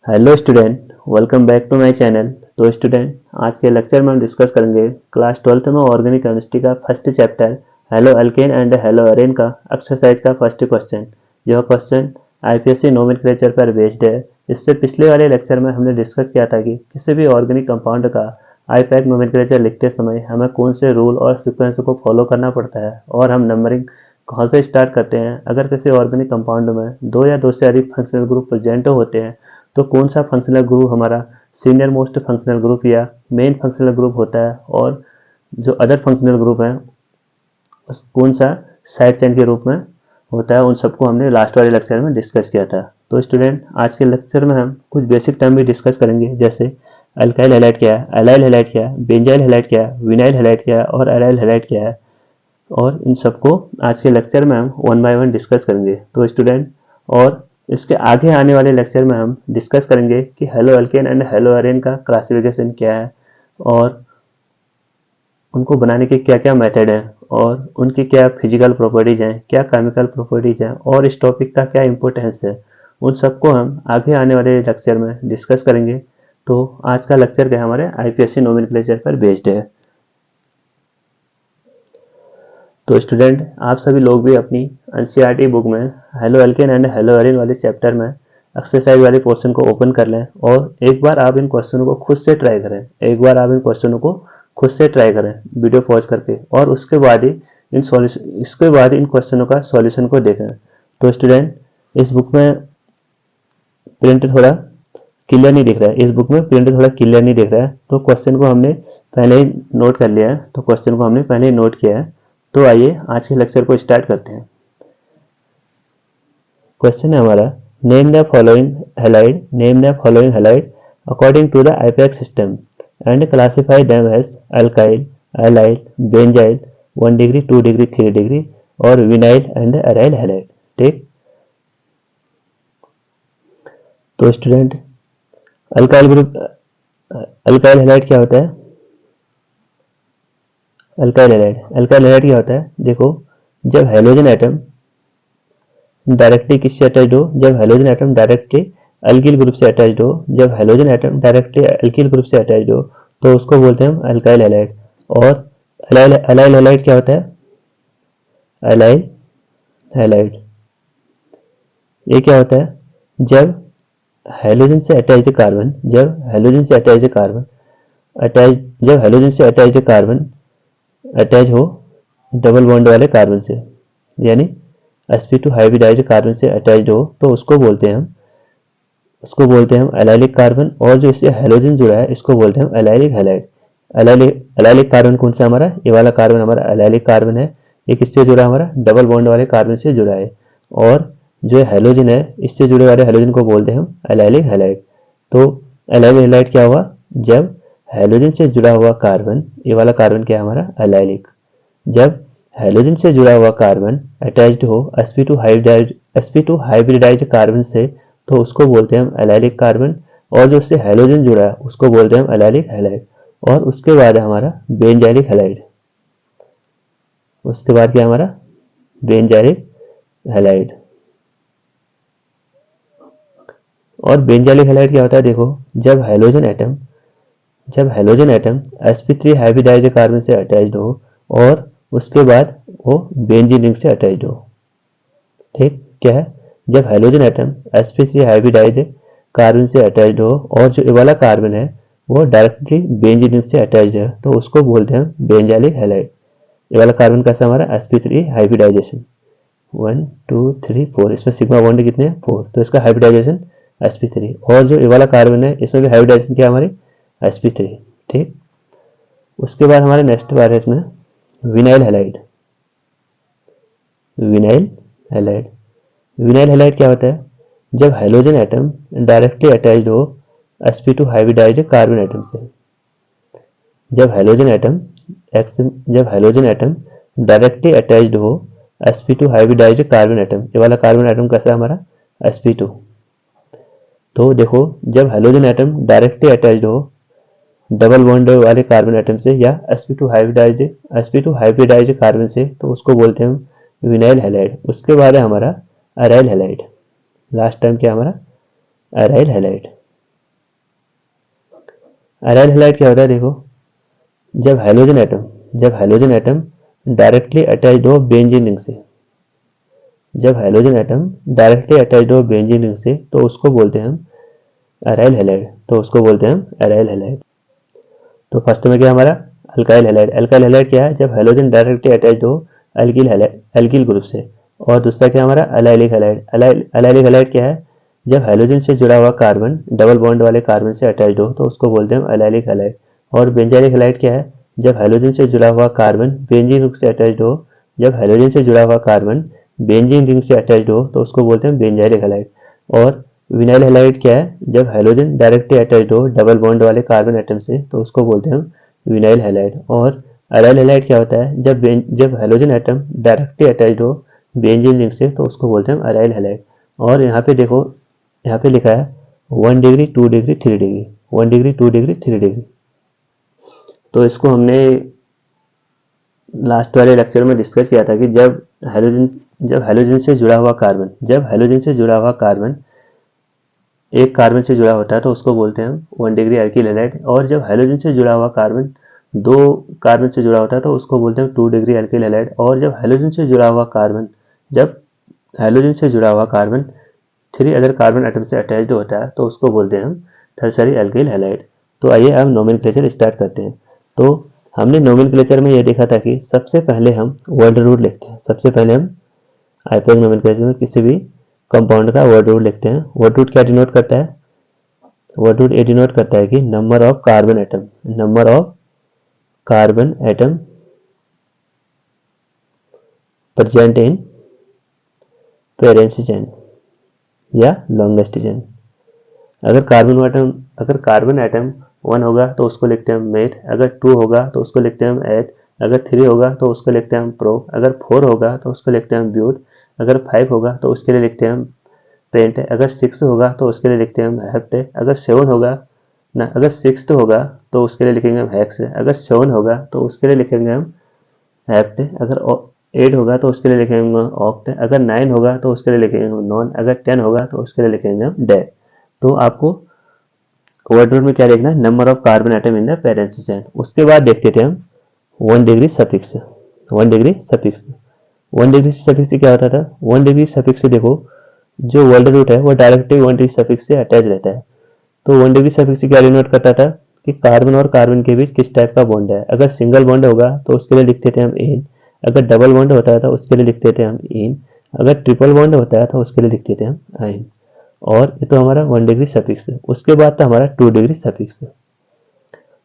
Hello student, welcome back to my channel. तो student, आज के लेक्चर में हम डिस्कस करेंगे क्लास 12th में ऑर्गेनिक केमिस्ट्री का first chapter haloalkane and haloarene का एक्सरसाइज का फर्स्ट क्वेश्चन। यह क्वेश्चन आईपीएससी नोमेनक्लेचर पर बेस्ड है। इससे पिछले वाले लेक्चर में हमने डिस्कस किया था कि किसी भी ऑर्गेनिक कंपाउंड का आईपैक नोमेनक्लेचर लिखते समय हमें कौन से रूल और सीक्वेंस को फॉलो करना पड़ता है और हम नंबरिंग कहाँ से स्टार्ट करते हैं। अगर किसी ऑर्गेनिक कंपाउंड में दो या दो से अधिक फंक्शनल ग्रुप प्रेजेंट होते हैं तो कौन सा फंक्शनल ग्रुप हमारा सीनियर मोस्ट फंक्शनल ग्रुप या मेन फंक्शनल ग्रुप होता है और जो अदर फंक्शनल ग्रुप है कौन सा साइड चेन के रूप में होता है, उन सबको हमने लास्ट वाले लेक्चर में डिस्कस किया था। तो स्टूडेंट, आज के लेक्चर में हम कुछ बेसिक टर्म भी डिस्कस करेंगे, जैसे अल्काइल हैलाइड क्या है, एलाइल हैलाइड क्या है, बेंजाइल हैलाइड क्या है, विनाइल हैलाइड क्या है और एराइल हैलाइड क्या है, और इन सबको आज के लेक्चर में हम वन बाय वन डिस्कस करेंगे। तो स्टूडेंट, और इसके आगे आने वाले लेक्चर में हम डिस्कस करेंगे कि hello alkane and haloarene का क्लासिफिकेशन क्या है और उनको बनाने के क्या क्या मेथड हैं और उनकी क्या फिजिकल प्रॉपर्टीज हैं, क्या केमिकल प्रॉपर्टीज हैं और इस टॉपिक का क्या इंपॉर्टेंस है। उन सबको हम आगे आने वाले लेक्चर में डिस्कस करेंगे। तो आज का लेक्चर क्या हमारे आईपीएससी नोमेनक्लेचर पर बेस्ड है। तो स्टूडेंट, आप सभी लोग भी अपनी एनसीईआरटी बुक में हेलो अल्केन एंड हेलो अरेन वाले चैप्टर में एक्सरसाइज वाले पोर्शन को ओपन कर लें और एक बार आप इन क्वेश्चनों को खुद से ट्राई करें। वीडियो पॉज करके, और उसके बाद ही इन क्वेश्चनों का सॉल्यूशन को देखें। तो स्टूडेंट, इस बुक में प्रिंट थोड़ा क्लियर नहीं दिख रहा है, तो क्वेश्चन को हमने पहले ही नोट कर लिया है, तो आइए आज के लेक्चर को स्टार्ट करते हैं। क्वेश्चन है हमारा, name the following halide according to the IUPAC system and classify them as alkyl, allyl, benzyl, 1 degree, 2 degree, 3 degree और विनाइल एंड एराइल हैलाइड। ठीक। तो स्टूडेंट, अल्काइल हैलाइड क्या होता है? अल्काइल हैलाइड क्या होता है? देखो, जब हेलोजन एटम डायरेक्टली किससे अटैच्ड हो, जब halogen atom directly alkyl group से अटैच्ड हो, तो उसको बोलते हैं हम अल्काइल हैलाइड। और एलाइल हैलाइड क्या होता है? एलाइल हैलाइड ये क्या होता है? जब हेलोजन से अटैच्ड कार्बन अटैच हो डबल बॉन्ड वाले कार्बन से, यानी sp2 हाइब्रिडाइज्ड कार्बन से अटैच्ड हो, तो उसको बोलते हैं हम एलाइलिक कार्बन। और जो इससे हेलोजन जुड़ा है इसको बोलते हैं हम एलाइलिक हैलाइड। एलाइलिक कार्बन कौन सा हमारा? ये वाला कार्बन हमारा एलाइलिक कार्बन है। ये किससे जुड़ा? हमारा डबल बॉन्ड वाले कार्बन से जुड़ा है। और जो हेलोजन है इससे जुड़े वाले हेलोजन को बोलते हैं हम एलाइलिक हैलाइड। तो एलाइलिक हैलाइड क्या हुआ? जब हेलोजन से जुड़ा हुआ कार्बन, ये वाला कार्बन क्या है हमारा? एलाइलिक। जब हेलोजन से जुड़ा हुआ कार्बन अटैच्ड हो sp2 हाइब्रिडाइज्ड कार्बन से, तो उसको बोलते हैं हम एलाइलिक कार्बन। और जो उससे हेलोजन जुड़ा है उसको बोलते हैं हम एलाइलिक हैलाइड। और उसके बाद हमारा बेंजाइलिक हैलाइड। और बेंजाइलिक हैलाइड क्या होता है? देखो, जब halogen atom sp3 hybridised carbon से अटैच्ड हो और उसके बाद वो बेंजीन रिंग से अटैच्ड हो। ठीक। क्या है? जब halogen atom sp3 hybridised carbon से अटैच्ड हो और जो ये वाला कार्बन है वो डायरेक्टली बेंजीन रिंग से अटैच्ड है, तो उसको बोलते हैं बेंजाइलिक हैलाइड। ये वाला कार्बन कैसा हमारा? sp3 हाइब्रिडाइजेशन 1 2 3 4, इसमें सिग्मा बॉन्ड कितने हैं? 4, तो इसका हाइब्रिडाइजेशन sp3। और जो ये वाला कार्बन है इसमें भी हाइब्रिडाइजेशन क्या हमारे? sp3। ठीक। उसके बाद हमारे नेक्स्ट बार है इसमें विनाइल हैलाइड। विनाइल हैलाइड क्या होता है? जब हेलोजन एटम डायरेक्टली अटैच्ड हो sp2 हाइब्रिडाइज्ड कार्बन एटम से। जब हेलोजन एटम डायरेक्टली अटैच्ड हो sp2 हाइब्रिडाइज्ड कार्बन एटम, ये वाला कार्बन एटम कैसा है हमारा? sp2। तो देखो, जब हेलोजन एटम डायरेक्टली अटैच्ड हो डबल बॉन्ड वाले कार्बन एटम से या sp2 हाइब्रिडाइज्ड कार्बन से, तो उसको बोलते हैं हम विनाइल हैलाइड। उसके बाद है हमारा एराइल हैलाइड। लास्ट टाइम क्या हमारा? Aryl halide. अराइल हैलाइड क्या होता है, देखो जब हेलोजन एटम डायरेक्टली अटैच्ड हो बेंजीन रिंग से, जब हेलोजन एटम डायरेक्टली अटैच्ड हो बेंजीन रिंग से तो उसको बोलते हैं हम अराइल हैलाइड, तो उसको बोलते हैं हम अराइल हैलाइड। तो फर्स्ट में क्या हमारा अल्काइल हैलाइड, अल्काइल हैलाइड क्या है, जब हेलोजन डायरेक्टली अटैच्ड हो अल्किल हैलाइड, अल्किल ग्रुप से। और दूसरा क्या हमारा अलाइलिक हैलाइड, अलाइलिक हैलाइड क्या है, जब हेलोजन से जुड़ा हुआ कार्बन डबल बॉन्ड वाले कार्बन से अटैच्ड हो तो उसको बोलते हैं अलाइलिक हैलाइड। और बेंजाइलिक हैलाइड क्या है, जब हेलोजन से जुड़ा हुआ कार्बन बेंजीन रिंग से अटैच्ड हो, जब हेलोजन से जुड़ा हुआ कार्बन बेंजीन रिंग से अटैच्ड हो तो उसको बोलते हैं बेंजाइलिक हैलाइड। और विनाइल हैलाइड क्या है, जब हेलोजन डायरेक्टली अटैच्ड हो डबल बॉन्ड वाले कार्बन एटम से तो उसको बोलते हैं विनाइल हैलाइड। और अराइल हैलाइड क्या होता है, जब हेलोजन एटम डायरेक्टली अटैच्ड हो बेंजीन रिंग से तो उसको बोलते हैं अराइल हैलाइड। और यहाँ पे देखो, यहाँ पे लिखा है 1 degree 2 degree 3 degree, 1 degree 2 degree 3 degree. तो इसको हमने लास्ट वाले लेक्चर में डिस्कस किया था कि जब हेलोजन से जुड़ा हुआ कार्बन, जब हेलोजन से जुड़ा हुआ कार्बन एक कार्बन से जुड़ा होता है तो उसको बोलते हैं हम 1 डिग्री अल्किल हैलाइड। और जब हेलोजन से जुड़ा हुआ कार्बन दो कार्बन से जुड़ा होता है तो उसको बोलते हैं 2 डिग्री अल्किल हैलाइड। और जब हेलोजन से जुड़ा हुआ कार्बन, जब हेलोजन से जुड़ा हुआ कार्बन 3 अदर कार्बन एटम से अटैच्ड होता है तो उसको बोलते हैं हम टर्शरी अल्किल हैलाइड। तो आइए अब नोमेनक्लेचर स्टार्ट करते हैं। तो हमने नोमेनक्लेचर में यह देखा था कि सबसे पहले हम वर्ड रूट लिखते हैं, सबसे पहले हम आइपीएस नोमेनक्लेचर में किसी भी कंपाउंड का वर्ड रूट लिखते हैं। वर्ड रूट क्या डिनोट करता है, वर्ड रूट ये डिनोट करता है कि number of carbon atom, number of carbon atom present in parent chain या लॉन्गेस्ट चेन। अगर कार्बन एटम 1 होगा तो उसको लिखते हैं हम मेट, अगर 2 होगा तो उसको लिखते हैं हम एट, अगर 3 होगा तो उसको लिखते हैं हम प्रो, अगर 4 होगा तो उसको लिखते हैं हम ब्यूट, अगर 5 होगा तो उसके लिए लिखते हैं हम पेंट है, अगर 6 होगा तो उसके लिए लिखते हैं हम हेप्ट है, अगर 7 होगा ना, अगर 6 होगा तो उसके लिए लिखेंगे हम हेक्स है, अगर 7 होगा तो उसके लिए लिखेंगे हम हेप्ट है, अगर 8 होगा तो उसके लिए लिखेंगे हम ऑक्ट है, अगर 9 होगा तो उसके लिए लिखेंगे हम नॉन, अगर 10 होगा तो उसके लिए लिखेंगे हम डे। तो आपको वर्ड रूट में क्या लिखना है, number of carbon atom in the parent chain. उसके बाद देखते थे हम 1 degree suffix, 1 degree suffix. 1 degree suffix से क्या होता था, 1 डिग्री सफिक्स से देखो जो वर्ड रूट है वो डायरेक्टली 1 डिग्री सफिक्स से अटैच रहता है। तो 1 डिग्री सफिक्स से क्या डिनोट करता था कि कार्बन और कार्बन के बीच किस टाइप का बॉन्ड है। अगर सिंगल बॉन्ड होगा तो उसके लिए लिखते थे हम इन, अगर डबल बॉन्ड होता है तो उसके लिए लिखते थे हम इन, अगर ट्रिपल बॉन्ड होता है तो उसके लिए लिखते थे हम आइन। और ये तो हमारा 1 डिग्री सफिक्स है। उसके बाद था हमारा 2 डिग्री सफिक्स।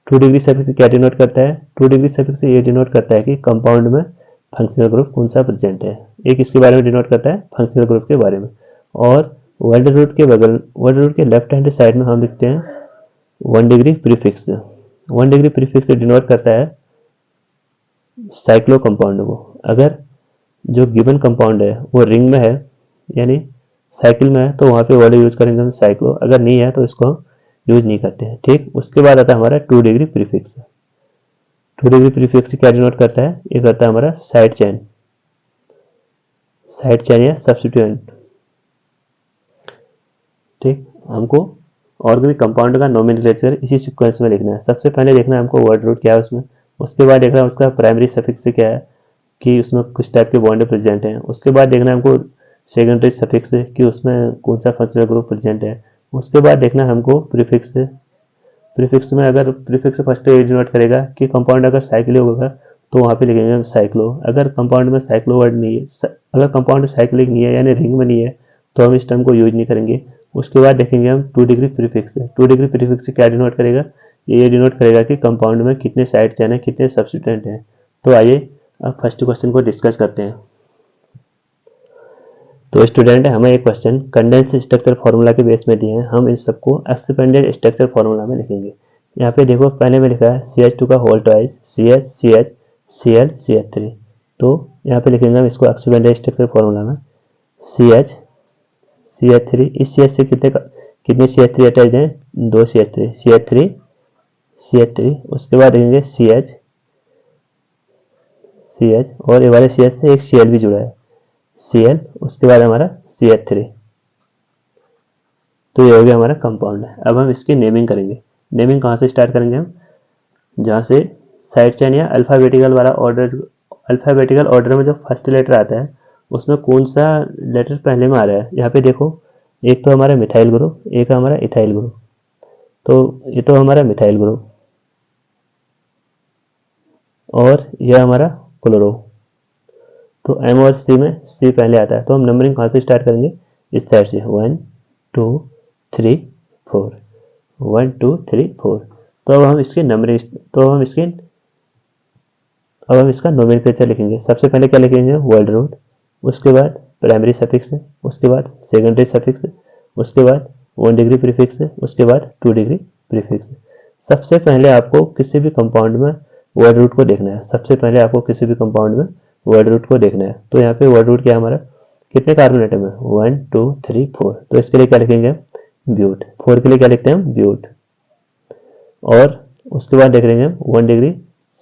2 डिग्री सफिक्स क्या डिनोट करता है, 2 डिग्री सफिक्स ये डिनोट करता है कि कंपाउंड में फंक्शनल ग्रुप कौन सा प्रेजेंट है। एक इसके बारे में डिनोट करता है फंक्शनल ग्रुप के बारे में। और वर्ड रूट के बगल, वर्ड रूट के लेफ्ट हैंड साइड में हम लिखते हैं 1 degree prefix. 1 degree prefix denote करता है साइक्लो कंपाउंड को। अगर जो गिवन कंपाउंड है वो रिंग में है यानी साइकिल में है तो वहां पे वर्ड यूज करेंगे हम साइक्लो, अगर नहीं है तो इसको यूज नहीं करते हैं। ठीक, उसके बाद आता है हमारा 2 डिग्री प्रीफिक्स। 2 डिग्री प्रीफिक्स क्या डिनोट करता है, ये करता है हमारा साइड चेन, साइड चेन या सब्स्टिट्यूएंट। ठीक, हमको ऑर्गेनिक कंपाउंड का नोमेनक्लेचर इसी सीक्वेंस में लिखना है। सबसे पहले देखना है हमको वर्ड रूट क्या है उसमें, उसके बाद देखना है उसका प्राइमरी सफिक्स क्या है कि उसमें कुछ टाइप के बॉन्ड प्रेजेंट हैं। उसके बाद देखना है हमको सेकेंडरी सफिक्स कि उसमें कौन सा फंक्शनल ग्रुप प्रेजेंट है। उसके बाद देखना है हमको प्रीफिक्स, प्रीफिक्स में अगर प्रीफिक्स फर्स्ट ये डिनोट करेगा कि कंपाउंड अगर साइक्लिक होगा तो वहाँ पे लिखेंगे हम साइक्लो। अगर कंपाउंड में साइक्लो वर्ड नहीं है, अगर कंपाउंड साइक्लिक नहीं है यानी रिंग में नहीं है तो हम इस टर्म को यूज नहीं करेंगे। उसके बाद देखेंगे हम 2 डिग्री प्रीफिक्स। 2 डिग्री प्रीफिक्स क्या डिनोट करेगा, ये डिनोट करेगा कि कंपाउंड में कितने साइड चेन है, कितने सब्स्टिट्यूएंट हैं। तो आइए अब फर्स्ट क्वेश्चन को डिस्कस करते हैं। तो स्टूडेंट हमें एक क्वेश्चन कंडेंस स्ट्रक्चर फॉर्मूला के बेस में दिए हैं, हम इन सबको एक्सपेंडेड स्ट्रक्चर फॉर्मूला में लिखेंगे। यहाँ पे देखो पहले में लिखा है CH2 का whole twice CH CH Cl CH3। तो यहाँ पे लिखेंगे हम इसको एक्सपेंडेड स्ट्रक्चर फॉर्मूला में CH CH3, इस CH से कितने CH3 अटैच हैं, 2 CH3 CH3 CH3। उसके बाद लिखेंगे CH CH और ये वाले CH से एक Cl भी जुड़ा है Cl, उसके बाद हमारा CH3। तो ये हो गया हमारा कंपाउंड है। अब हम इसकी नेमिंग करेंगे। नेमिंग कहाँ से स्टार्ट करेंगे हम, जहाँ से साइड चेन या अल्फ़ाबेटिकल वाला ऑर्डर, अल्फ़ाबेटिकल ऑर्डर में जो फर्स्ट लेटर आता है उसमें कौन सा लेटर पहले में आ रहा है। यहाँ पे देखो, एक तो हमारा मिथाइल ग्रुप, एक हमारा इथाइल ग्रुप, तो ये तो हमारा मिथाइल ग्रुप और यह हमारा क्लोरो। तो एम और सी में सी पहले आता है, तो हम नंबरिंग कहाँ से स्टार्ट करेंगे, इस साइड से 1 2 3 4, 1 2 3 4। तो अब हम इसकी नंबरिंग, तो हम इसके अब हम इसका नोमेनक्लेचर लिखेंगे। सबसे पहले क्या लिखेंगे, वर्ड रूट, उसके बाद प्राइमरी सफिक्स, उसके बाद सेकेंडरी सफिक्स, उसके बाद 1 डिग्री प्रीफिक्स, उसके बाद 2 डिग्री प्रीफिक्स। सबसे पहले आपको किसी भी कंपाउंड में वर्ड रूट को देखना है, सबसे पहले आपको किसी भी कंपाउंड में वर्ड रूट को देखना है। तो यहाँ पे वर्ड रूट क्या हमारा, कितने कार्बन एटम है, 1 2 3 4। तो इसके लिए क्या लिखेंगे, ब्यूट। 4 के लिए क्या लिखते हैं, ब्यूट। और उसके बाद देख लेंगे हम 1 डिग्री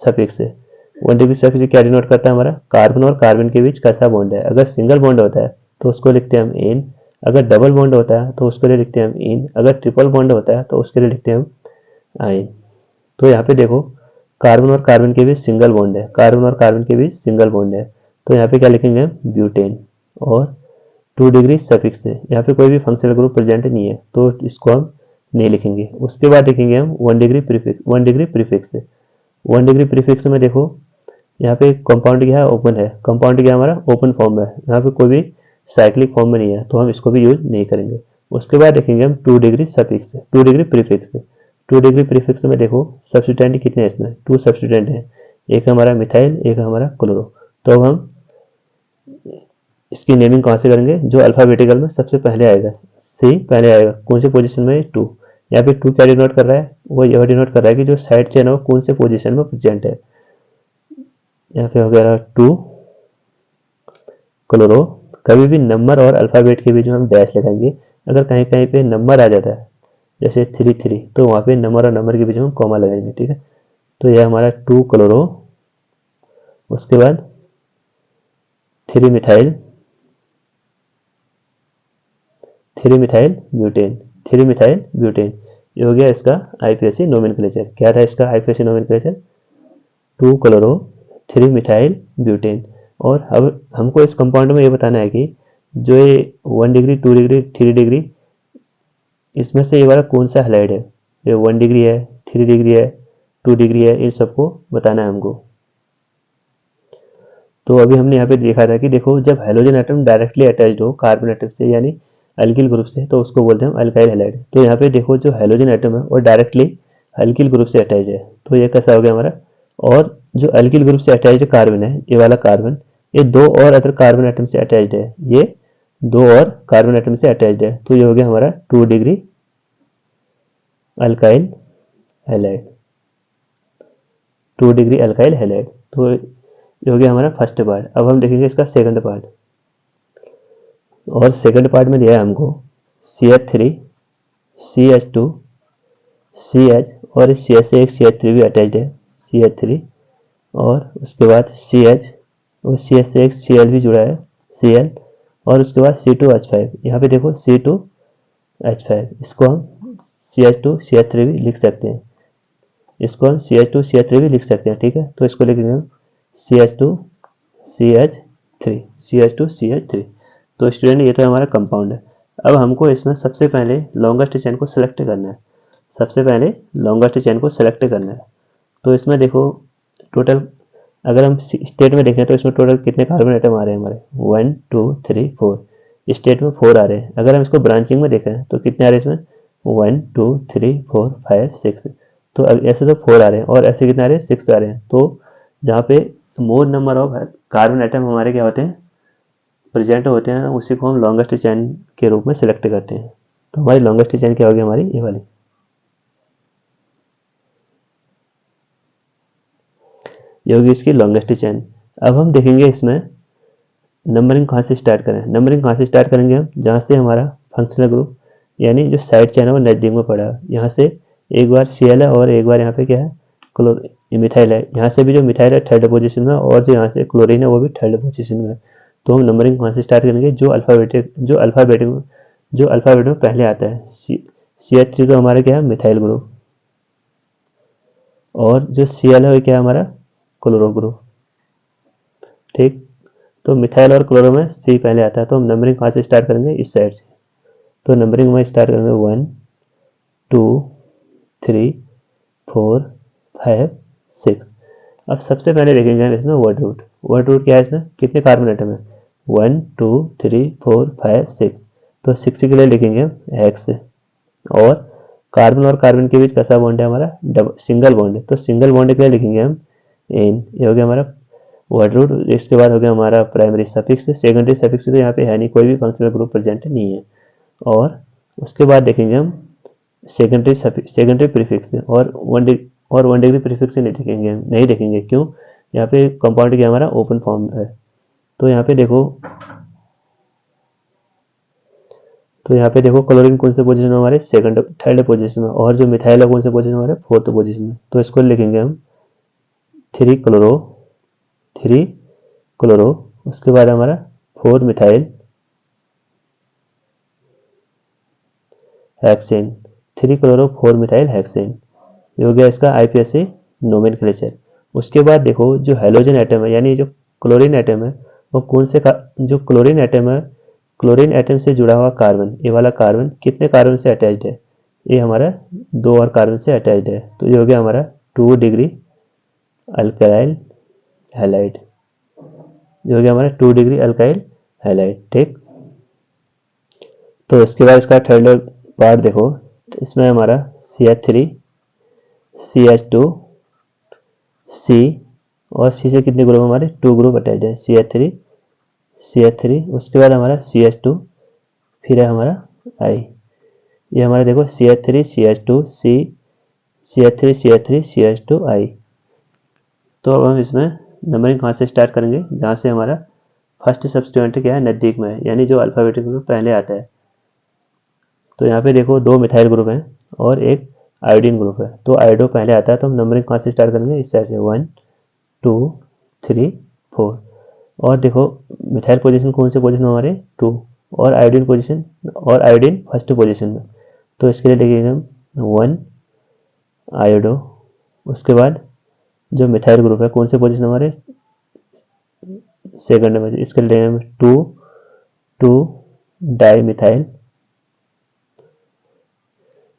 सफिक्स से। 1 डिग्री सफिक्स क्या डिनोट करता है, हमारा कार्बन और कार्बन के बीच कैसा बॉन्ड है। अगर सिंगल बॉन्ड होता है तो उसको लिखते हैं हम इन, अगर डबल बॉन्ड होता है तो उसके लिए लिखते हैं हम इन, अगर ट्रिपल बॉन्ड होता है तो उसके लिए लिखते हैं हम आइन। तो यहाँ पे देखो, कार्बन और कार्बन के बीच सिंगल बॉन्ड है, कार्बन और कार्बन के बीच सिंगल बॉन्ड है, तो यहाँ पे क्या लिखेंगे हम, ब्यूटेन। और 2 डिग्री सफिक्स से, यहाँ पे कोई भी फंक्शनल ग्रुप प्रेजेंट नहीं है तो इसको हम नहीं लिखेंगे। उसके बाद लिखेंगे हम 1 डिग्री प्रीफिक्स, 1 डिग्री प्रीफिक्स से। 1 डिग्री प्रीफिक्स में देखो, यहाँ पे कंपाउंड क्या है, ओपन है, कंपाउंड क्या हमारा ओपन फॉर्म है, यहाँ पे कोई भी साइक्लिक फॉर्म में नहीं है तो हम इसको भी यूज नहीं करेंगे। उसके बाद देखेंगे हम 2 degree suffix, 2 degree prefix. 2 degree prefix में देखो सब्स्टिट्यूएंट कितने हैं, इसमें 2 सब्स्टिट्यूएंट हैं, एक हमारा मिथाइल, एक हमारा क्लोरो। तो अब हम इसकी नेमिंग कहाँ से करेंगे, जो अल्फाबेटिकल में सबसे पहले आएगा, सी पहले आएगा, कौन से पोजीशन में, 2। यहाँ पे 2 क्या डिनोट कर रहा है, वो यह डिनोट कर रहा है कि जो साइड चेन है वो कौन से पोजीशन में प्रेजेंट है। यहाँ पे हो गया 2 क्लोरो। कभी भी नंबर और अल्फाबेट के बीच में हम डैश लगाएंगे। अगर कहीं कहीं पे नंबर आ जाता है जैसे 3 3, तो वहाँ पे नंबर और नंबर के बीच में हम कॉमा लगाएंगे, ठीक है। तो यह हमारा 2 क्लोरो, उसके बाद 3 methyl, 3 methyl butane, 3 methyl butane. ये हो गया इसका आईपीएसी नोमेनक्लेचर। क्या था इसका IUPAC nomenclature, 2 chloro 3 methyl butane. और अब हमको इस कंपाउंड में ये बताना है कि जो ये 1 डिग्री 2 डिग्री 3 डिग्री, इसमें से ये वाला कौन सा हैलाइड है, ये 1 डिग्री है, 3 डिग्री है, 2 डिग्री है, इन सबको बताना है हमको। तो अभी हमने यहाँ पे देखा था कि देखो, जब हेलोजन एटम डायरेक्टली अटैच्ड हो कार्बन एटम से यानी अल्किल ग्रुप से, तो उसको बोलते हैं हम अल्काइल हैलाइड। तो यहाँ पे देखो, जो हेलोजन एटम है वो डायरेक्टली अल्किल ग्रुप से अटैच है, तो ये कैसा हो गया हमारा। और जो अल्किल ग्रुप से अटैच्ड कार्बन है, ये वाला कार्बन, ये 2 और अदर कार्बन एटम से अटैच्ड है, ये 2 और कार्बन एटम से अटैच्ड है, तो ये हो गया हमारा 2 degree alkyl halide, 2 degree alkyl halide. तो ये हो गया हमारा फर्स्ट पार्ट। अब हम देखेंगे इसका सेकंड पार्ट। और सेकंड पार्ट में दिया है हमको CH3 CH2 CH, और इस CH से एक CH3 भी अटैच्ड है, CH3, और उसके बाद CH, और CH से एक Cl भी जुड़ा है, Cl, और उसके बाद C2H5। यहाँ पे देखो C2H5, इसको हम CH2 CH3 भी लिख सकते हैं, इसको हम CH2 CH3 भी लिख सकते हैं, ठीक है। तो इसको लिखेंगे हम CH2 CH3, CH2 CH3। तो स्टूडेंट ये तो हमारा कंपाउंड है। अब हमको इसमें सबसे पहले लॉन्गेस्ट चेन को सिलेक्ट करना है, सबसे पहले लॉन्गेस्ट चेन को सिलेक्ट करना है। तो इसमें देखो टोटल, अगर हम स्टेट में देखें तो इसमें टोटल कितने कार्बन आइटम आ रहे हैं हमारे, 1 2 3 4, स्टेट में 4 आ रहे हैं। अगर हम इसको ब्रांचिंग में देखें तो कितने आ रहे हैं इसमें, 1 2 3 4 5 6। तो ऐसे तो 4 आ रहे हैं, और ऐसे कितने आ रहे हैं, 6 आ रहे हैं। तो जहाँ पे मोर नंबर ऑफ कार्बन आइटम हमारे क्या होते हैं, प्रेजेंट होते हैं, उसी को हम लॉन्गेस्ट चेन के रूप में सिलेक्ट करते हैं। तो हमारी लॉन्गेस्ट चेन क्या होगी, हमारी ये वाली। ये होगी इसकी लॉन्गेस्ट चेन। अब हम देखेंगे इसमें नंबरिंग कहाँ से स्टार्ट करें। नंबरिंग कहाँ से स्टार्ट करेंगे हम, जहाँ से हमारा फंक्शनल ग्रुप यानी जो साइड चेन है वो नज़दीक में पड़ा है। यहाँ से एक बार Cl है और एक बार यहाँ पे क्या है, मिथाइल है। यहाँ से भी जो मिथाइल है थर्ड पोजीशन में, और जो यहाँ से क्लोरीन है वो भी थर्ड पोजीशन में। तो हम नंबरिंग कहाँ से स्टार्ट करेंगे, जो अल्फ़ाबेट में पहले आता है। CH3 तो हमारा क्या है, मिथाइल ग्रुप, और जो Cl है वो क्या है हमारा क्लोरो ग्रुप। ठीक, तो मिथाइल और क्लोरो में C पहले आता है, तो हम नंबरिंग कहाँ से स्टार्ट करेंगे, इस साइड से। तो नंबरिंग में स्टार्ट करेंगे 1 2 3 4 5 6। अब सबसे पहले देखेंगे हम इसमें वर्ड रूट। वर्ड रूट क्या है, इसमें कितने कार्बन एटम है, 1 2 3 4 5 6। तो 6 के लिए लिखेंगे हम हेक्स। और कार्बन और कार्बन के बीच कैसा बॉन्ड है हमारा, सिंगल बॉन्ड है, तो सिंगल बॉन्ड के लिए लिखेंगे हम एन। ये हो गया हमारा वर्ड रूट। इसके बाद हो गया हमारा प्राइमरी सफिक्स। सेकेंडरी सफिक्स तो यहाँ पे है नहीं, कोई भी फंक्शनल ग्रुप प्रेजेंट नहीं है। और उसके बाद देखेंगे हम सेकेंडरी प्रीफिक्स और वन डिग्री प्रीफिक्स नहीं देखेंगे क्यों, यहाँ पे कंपाउंड क्या हमारा ओपन फॉर्म है। तो यहाँ पे देखो क्लोरीन कौन से पोजीशन में हमारे थर्ड पोजीशन में, और जो मिथाइल है कौन से पोजीशन में हमारे फोर्थ पोजीशन में। तो इसको लिखेंगे हम 3 क्लोरो, उसके बाद हमारा 4 methyl hexane, 3 chloro 4 methyl hexane. ये हो गया इसका आईपीएससी नोमेनक्लेचर। उसके बाद देखो जो हेलोजन एटम है, यानी जो क्लोरीन एटम है, वो जो क्लोरीन एटम है, क्लोरीन एटम से जुड़ा हुआ कार्बन, ये वाला कार्बन कितने कार्बन से अटैच्ड है, ये हमारा 2 और कार्बन से अटैच्ड है। तो ये हो गया हमारा 2 डिग्री अल्काइल हैलाइड। ये हो गया हमारा 2 डिग्री अल्काइल हैलाइड। ठीक, तो इसके बाद इसका थर्ड पार्ट देखो, इसमें हमारा CH3 CH2 C, और C से कितने ग्रुप हमारे 2 ग्रुप अटैच है, CH3 उसके बाद हमारा CH2, फिर है हमारा I। ये हमारे देखो CH3 CH2 C, CH3 CH3 CH2 I। तो अब हम इसमें नंबरिंग कहाँ से स्टार्ट करेंगे, जहाँ से हमारा फर्स्ट सब्स्टिट्यूएंट क्या है नज़दीक में है, यानी जो अल्फाबेटिक में पहले आता है। तो यहाँ पे देखो 2 मिथाइल ग्रुप हैं और एक आयोडीन ग्रुप है, तो आयोडो पहले आता है, तो हम नंबरिंग कहाँ से स्टार्ट करेंगे, इस साइड से 1 2 3 4। और देखो मिथाइल पोजीशन कौन से पोजीशन में हमारे 2, और आयोडीन फर्स्ट पोजीशन में। तो इसके लिए लिखेंगे हम 1 आयोडो। उसके बाद जो मिथाइल ग्रुप है कौन से पोजीशन हमारे सेकंड में, इसके लिए लेंगे हम 2 डाई मिथाइल।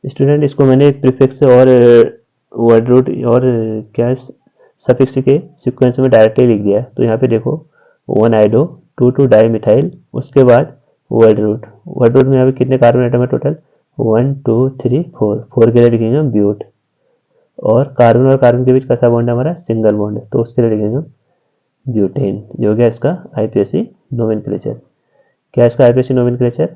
स्टूडेंट इसको मैंने एक प्रीफिक्स और वर्ड रूट और क्या सफिक्स के सीक्वेंस में डायरेक्टली लिख दिया है। तो यहाँ पे देखो 1 आइडो 2 डाई मिथाइल, उसके बाद वर्ड रूट में यहाँ पे कितने कार्बन एटम है टोटल, 1 2 3 4। 4 के लिए लिखेंगे हम ब्यूट। और कार्बन के बीच कैसा बॉन्ड है हमारा, सिंगल बॉन्ड है, तो उसके लिए लिखेंगे हम ब्यूटेन। जो हो गया इसका आईपीएससी नोमेनक्लेचर। क्या इसका IPSC nomenclature,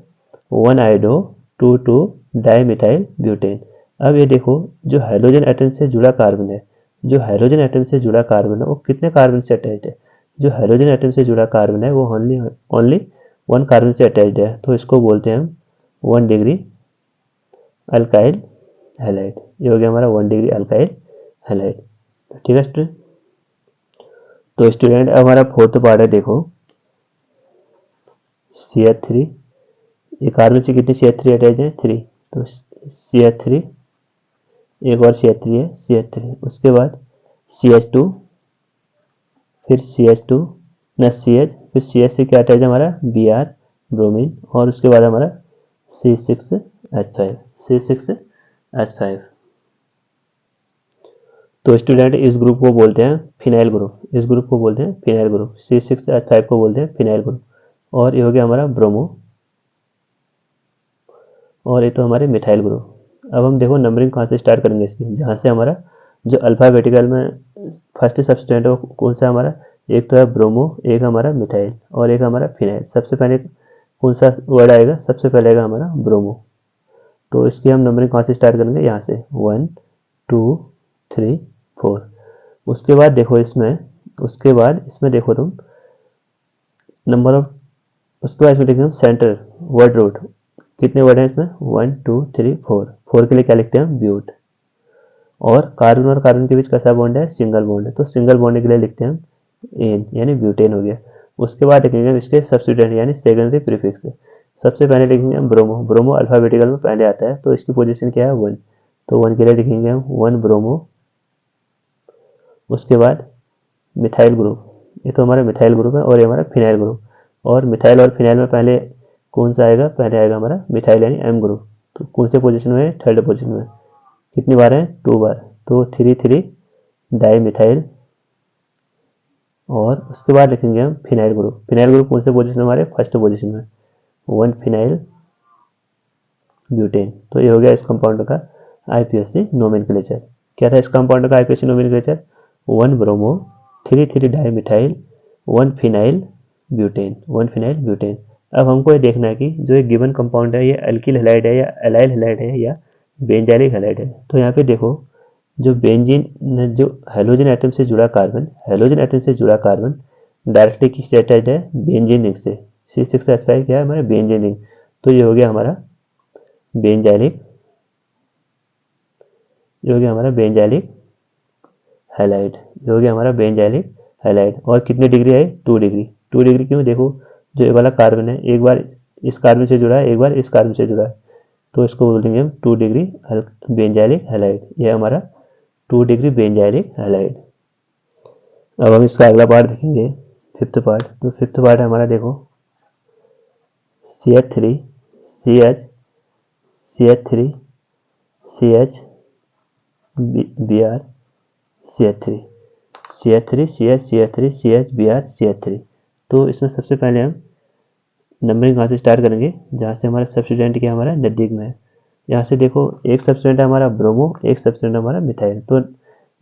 1 आइडो 2 di methyl butane. अब ये देखो जो हाइड्रोजन एटम से जुड़ा कार्बन है, वो कितने कार्बन से अटैच्ड है, जो हाइड्रोजन एटम से जुड़ा कार्बन है वो ओनली 1 कार्बन से अटैच्ड है, तो इसको बोलते हैं हम 1 डिग्री अल्काइल हैलाइड। ये हो गया हमारा 1 डिग्री अल्काइल हैलाइड। ठीक है स्टूडेंट। तो स्टूडेंट अब हमारा फोर्थ पार्ट है, देखो CH3, ये कार्बन से कितनी CH3 अटैच है 3, तो CH3 एक और CH3 है CH3, उसके बाद CH2, फिर CH2 न CH, फिर CH से क्या अटैच है हमारा Br ब्रोमीन, और उसके बाद हमारा C6H5। तो स्टूडेंट इस ग्रुप को बोलते हैं फिनाइल ग्रुप, C6H5 को बोलते हैं फिनाइल ग्रुप। और ये हो गया हमारा ब्रोमो, और ये तो हमारे मिथाइल ग्रुप। अब हम देखो नंबरिंग कहाँ से स्टार्ट करेंगे इसकी, जहाँ से हमारा जो अल्फाबेटिकल में फर्स्ट सब्सटेंट है कौन सा हमारा, एक तो है ब्रोमो, एक हमारा मिथाइल और एक हमारा फिनाइल। सबसे पहले कौन सा वर्ड आएगा, सबसे पहले आएगा हमारा ब्रोमो। तो इसकी हम नंबरिंग कहाँ से स्टार्ट करेंगे, यहाँ से 1 2 3 4। उसके बाद इसमें देखो तुम नंबर ऑफ, उसके बाद इसमें लिखेंगे सेंटर वर्ड रूट, कितने वर्ड हैं इसमें 1 2 3 4। 4 के लिए क्या लिखते हैं ब्यूट। और कार्बन के बीच कैसा बॉन्ड है, सिंगल बॉन्ड है, तो सिंगल बॉन्ड के लिए लिखते हैं हम एन, यानी ब्यूटेन हो गया। उसके बाद लिखेंगे हम इसके सब्स्टिट्यूएंट यानी सेकेंडरी प्रीफिक्स। सबसे पहले लिखेंगे हम ब्रोमो अल्फाबेटिकल में पहले आता है, तो इसकी पोजीशन क्या है 1, तो 1 के लिए लिखेंगे हम 1 ब्रोमो उसके बाद मिथाइल ग्रुप, ये तो हमारा मिथाइल ग्रुप है, और ये हमारा फिनाइल ग्रुप। और मिथाइल और फिनाइल में पहले कौन सा आएगा, पहले आएगा हमारा मिथाइल यानी एम ग्रुप। तो कौन से पोजीशन में है, थर्ड पोजीशन में। कितनी बार है, 2 बार, तो 3 डाई मिथाइल। और उसके बाद लिखेंगे हम फिनाइल ग्रुप। फिनाइल ग्रुप कौन से पोजीशन में, हमारे फर्स्ट पोजीशन में, 1 फिनाइल ब्यूटेन। तो ये हो गया इस कंपाउंड का आईपीएससी नोमेनक्लेचर। क्या था इस कंपाउंड का IPSC nomenclature, 1 bromo, 3 di methyl, 1 phenyl butane, 1 phenyl butane. अब हमको ये देखना है कि जो एक गिवन कंपाउंड है ये अल्किल हैलाइड है या एलाइल हैलाइड है या बेंजाइलिक हैलाइड है। तो यहाँ पे देखो, जो बेंजीन, जो हेलोजन एटम से जुड़ा कार्बन, हेलोजन एटम से जुड़ा कार्बन डायरेक्टली किससे अटैच्ड है, बेंजीन रिंग से। C6H5 क्या है, हमारा बेंजीन रिंग। तो ये हो गया हमारा बेंजाइलिक, ये हो गया हमारा बेंजाइलिक हैलाइड, ये हो गया हमारा बेंजाइलिक हैलाइड। और कितनी डिग्री है, 2 डिग्री। 2 डिग्री क्यों, देखो जो ये वाला कार्बन है एक बार इस कार्बन से जुड़ा है, एक बार इस कार्बन से जुड़ा है, तो इसको बोलेंगे हम 2 डिग्री बेंजाइलिक हैलाइड। ये हमारा 2 डिग्री बेंजाइलिक हैलाइड। अब हम इसका अगला पार्ट देखेंगे, फिफ्थ पार्ट। तो फिफ्थ पार्ट है हमारा, देखो CH3 CH CH3 CH Br CH3 CH3 CH CH3 CH Br CH3। तो इसमें सबसे पहले हम नंबरिंग कहाँ से स्टार्ट करेंगे, जहाँ से हमारा सब्स्टिट्यूएंट क्या हमारा नज़दीक में है। यहाँ से देखो एक सब्स्टिट्यूएंट है हमारा ब्रोमो, एक सब्स्टिट्यूएंट हमारा मिथाइल। तो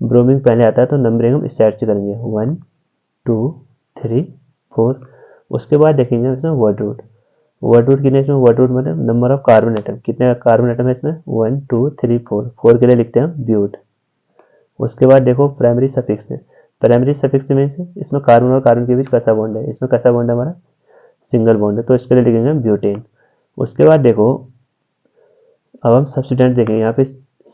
ब्रोमिन पहले आता है, तो नंबरिंग हम इस साइड से करेंगे, 1 2 3 4। उसके बाद देखेंगे इसमें वर्ड रूट। वर्ड रूट कितने, इसमें वर्ड रूट मतलब नंबर ऑफ कार्बन एटम, कितने कार्बन एटम है इसमें, 1 2 3 4। 4 के लिए लिखते हैं हम ब्यूट। उसके बाद देखो प्राइमरी सफिक्स है। प्राइमरी सफिक्स में इसमें कार्बन और कार्बन के बीच कैसा बॉन्ड है, इसमें कैसा बॉन्ड है हमारा, सिंगल बॉन्ड है, तो इसके लिए लिखेंगे हम ब्यूटेन। उसके बाद देखो अब हम सब्स्टिट्यूएंट देखेंगे, यहाँ पे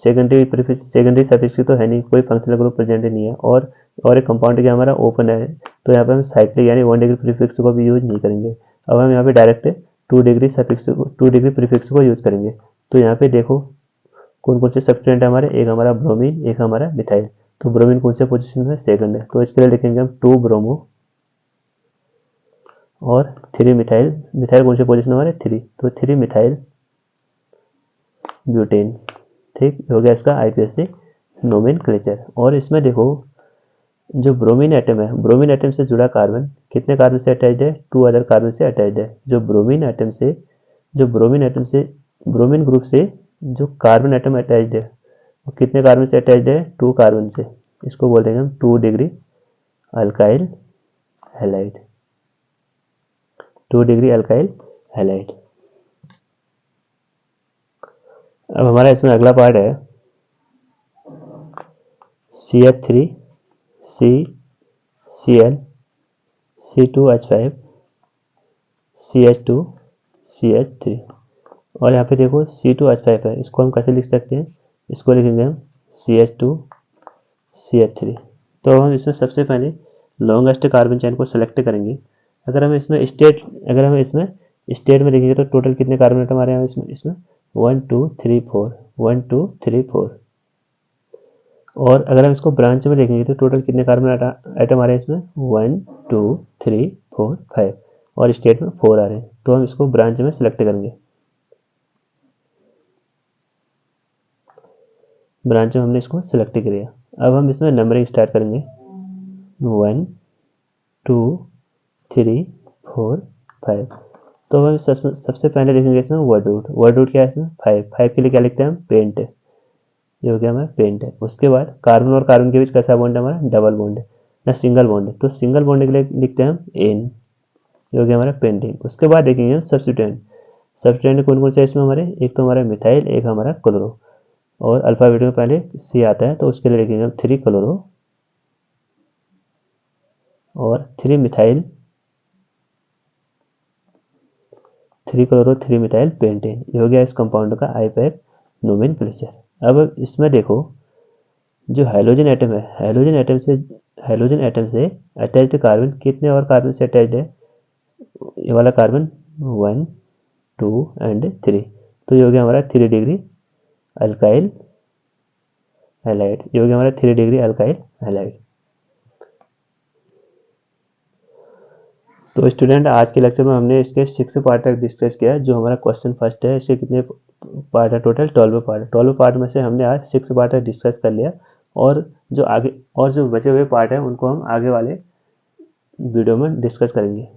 सेकेंडरी प्रीफिक्स, सेकेंडरी सफिक्स की तो है नहीं, कोई फंक्शनल ग्रुप प्रेजेंट नहीं है, और एक कंपाउंड क्या हमारा ओपन है, तो यहाँ पे हम साइक्लिक यानी 1 डिग्री प्रीफिक्स को भी यूज नहीं करेंगे। अब हम यहाँ पे डायरेक्ट 2 डिग्री सफिक्स को, 2 डिग्री प्रीफिक्स को यूज करेंगे। तो यहाँ पे देखो कौन कौन से सब्स्टिट्यूएंट है हमारे, एक हमारा ब्रोमीन, एक हमारा मिथाइल। तो ब्रोमीन कौन से पोजीशन में, सेकंड है, तो इसके लिए लिखेंगे हम 2 ब्रोमो और 3 मिथाइल। मिथाइल कौन से पोजीशन में हमारे, 3, तो 3 मिथाइल ब्यूटेन। ठीक हो गया इसका आईपीएससी नोमेनक्लेचर। और इसमें देखो जो ब्रोमीन एटम है, ब्रोमीन एटम से जुड़ा कार्बन कितने कार्बन से अटैच्ड है, 2 अदर कार्बन से अटैच्ड है। जो ब्रोमीन एटम से, जो ब्रोमीन एटम से, ब्रोमीन ग्रुप से जो कार्बन एटम अटैच्ड है, वो कितने कार्बन से अटैच्ड है, 2 कार्बन से। इसको बोल देंगे हम 2 degree alkyl halide, 2 degree alkyl halide. अब हमारा इसमें अगला पार्ट है CH3 C Cl C2H5 CH2 CH3। और यहाँ पे देखो C2H5 है, इसको हम कैसे लिख सकते हैं, इसको लिखेंगे हम CH2 CH3। तो हम इसमें सबसे पहले लॉन्गेस्ट कार्बन चेन को सेलेक्ट करेंगे। अगर हम इसमें स्टेट में लिखेंगे तो टोटल कितने कार्बन एटम आ रहे हैं इसमें 1 2 3 4, 1 2 3 4। और अगर हम इसको ब्रांच में देखेंगे तो टोटल कितने कार्बन आइटम आ रहे हैं इसमें, 1 2 3 4 5, और स्टेट में 4 आ रहे हैं। तो हम इसको ब्रांच में सिलेक्ट करेंगे, ब्रांच में हमने इसको सिलेक्ट किया। अब हम इसमें नंबरिंग स्टार्ट करेंगे, 1 2 3 4 5। तो हम सबसे पहले देखेंगे इसमें वर्ड रूट। वर्ड रूट क्या है इसमें, 5 के लिए क्या लिखते हैं हम, पेंट। ये हो गया हमारा पेंट है। उसके बाद कार्बन और कार्बन के बीच कैसा बॉन्ड है हमारा, डबल बॉन्ड है ना, सिंगल बॉन्ड है, तो सिंगल बॉन्ड के लिए लिखते हैं हम एन। ये हो गया हमारा पेंटिंग। उसके बाद देखेंगे हम सब्स्टिट्यूएंट। सब्स्टिट्यूएंट कौन कौन से इसमें हमारे, एक तो हमारा मिथाइल, एक हमारा क्लोरो, और अल्फाबेट में पहले सी आता है, तो उसके लिए लिखेंगे हम 3 क्लोरो और 3 मिथाइल, 3 क्लोरो 3 मिथाइल पेंटेन। ये हो गया इस कंपाउंड का आईपैक नोमेनक्लेचर। अब इसमें देखो जो हाइड्रोजन एटम है, हाइड्रोजन एटम से अटैच्ड कार्बन कितने और कार्बन से अटैच्ड है, ये वाला कार्बन 1 2 एंड 3। तो ये हो गया हमारा 3 डिग्री अल्काइल हैलाइड। ये हो गया हमारा 3 डिग्री अल्काइल हैलाइड। तो स्टूडेंट आज के लेक्चर में हमने इसके 6 पार्ट तक डिस्कस किया। जो हमारा क्वेश्चन फर्स्ट है, इसके कितने पार्ट है? टोटल 12 पार्ट है। 12 पार्ट में से हमने आज 6 पार्ट तक डिस्कस कर लिया, और जो बचे हुए पार्ट है उनको हम आगे वाले वीडियो में डिस्कस करेंगे।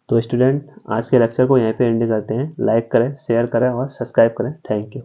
तो स्टूडेंट आज के लेक्चर को यहीं पे एंड करते हैं। लाइक करें, शेयर करें और सब्सक्राइब करें। Thank you.